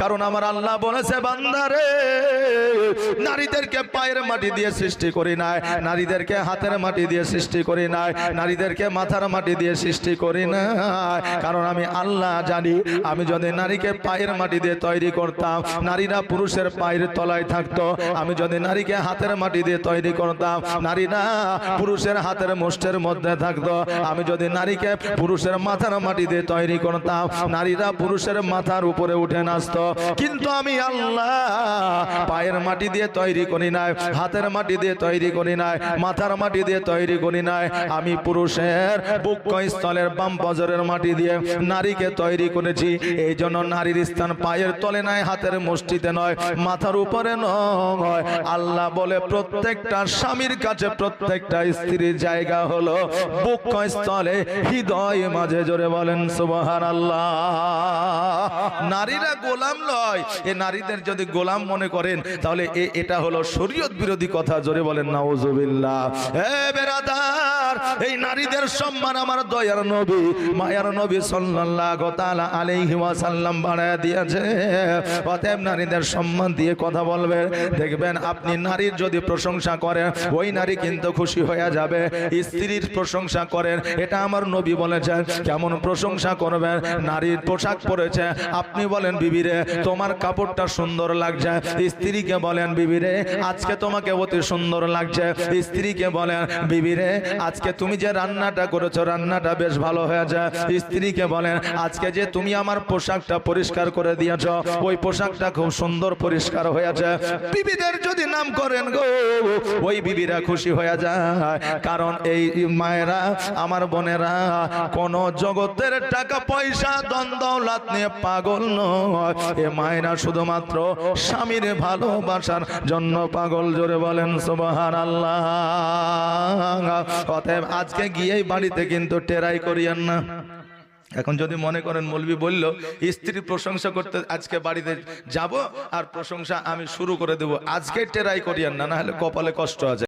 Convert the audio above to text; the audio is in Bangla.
কারণ আমার আল্লাহ বলেছে বান্দারে নারীদেরকে পায়ের মাটি দিয়ে সৃষ্টি করি নাই, নারীদেরকে হাতের মাটি দিয়ে সৃষ্টি করি নাই, নারীদেরকে মাথার মাটি দিয়ে সৃষ্টি করি না। কারণ আমি আল্লাহ জানি আমি যদি নারীকে পায়ের মাটি দিয়ে তৈরি করতাম নারীরা পুরুষের পায়ের তলায় থাকতো, আমি যদি নারীকে হাতের মাটি দিয়ে তৈরি করতাম নারীরা পুরুষের হাতের মুষ্টের মধ্যে থাকতো, আমি যদি নারীকে পুরুষের মাথার মাটি দিয়ে তৈরি করতাম নারীরা পুরুষের মাথার উপরে উঠে নাচতো। কিন্তু আমি আল্লাহ পায়ের মাটি দিয়ে তৈরি করি নাই, হাতের মাটি দিয়ে তৈরি করি নাই, মাথার মাটি দিয়ে তৈরি করি নাই, আমি পুরুষের বুকস্থলের বাম পাজরের মাটি দিয়ে নারীকে তৈরি করেছি। এই জন্য নারীর স্থান পায়ের তলে নয়, হাতের মুষ্টিতে নয়, মাথার উপরে নয়। আল্লাহ বলে প্রত্যেকটা স্বামীর কাছে প্রত্যেকটা স্ত্রীর জায়গা হলো বুকস্থলে, হৃদয় মাঝে। জোরে বলেন সুবহানাল্লাহ। নারীরা গোলাম নয়, এ নারীদের যদি গোলাম মনে করেন তাহলে এটা হলো শরীয়ত বিরোধী কথা। জোরে বলেন নাউজুবিল্লাহ। হে বেরাদার, এই নারীদের সম্মান আমার দয়ার নবী মায়ার নবী সাল্লাল্লাহু তাআলা আলাইহি ওয়াসাল্লাম বানায় দিয়েছে। অতএব নারীদের সম্মান দিয়ে কথা বলবেন। দেখবেন আপনি নারীর যদি প্রশংসা করেন ওই নারী কিন্তু খুশি হয়ে যাবে। স্ত্রীর প্রশংসা করেন, এটা আমার নবী বলেছেন। কেমন প্রশংসা করবেন? নারীর পোশাক পরেছে, আপনি বলেন বিবি রে তোমার কাপড়টা সুন্দর লাগছে, স্ত্রীকে বলেন বিবি রে আজকে তোমাকে অতি সুন্দর লাগছে, স্ত্রীকে বলেন বিবি রে আজকে তুমি যে রান্নাটা করেছো রান্নাটা বেশ ভালো হয়েছে, স্ত্রীকে বলেন আজকে যে তুমি আমার পোশাকটা পরিষ্কার করে দিয়েছো ওই পোশাকটা খুব সুন্দর পরিষ্কার হয়েছে। বিবিদের যদি নাম করেন গো ওই বিবিরা খুশি হয়ে যায়। কারণ এই মায়েরা আমার বোনেরা কোন জগতের টাকা পয়সা ধন দৌলত নিয়ে পাগল নয়, এ মায়েরা শুধুমাত্র স্বামীর ভালোবাসার জন্য পাগল। জোরে বলেন সুবহানাল্লাহ। অতএব আজকে গিয়েই বাড়িতে কিন্তু টেরাই করিয়েন না। এখন যদি মনে করেন মৌলবি বলল স্ত্রীর প্রশংসা করতে আজকে বাড়িতে যাব আর প্রশংসা আমি শুরু করে দেব, আজকে টেরাই করিয়েন না, না হলে কপালে কষ্ট আছে।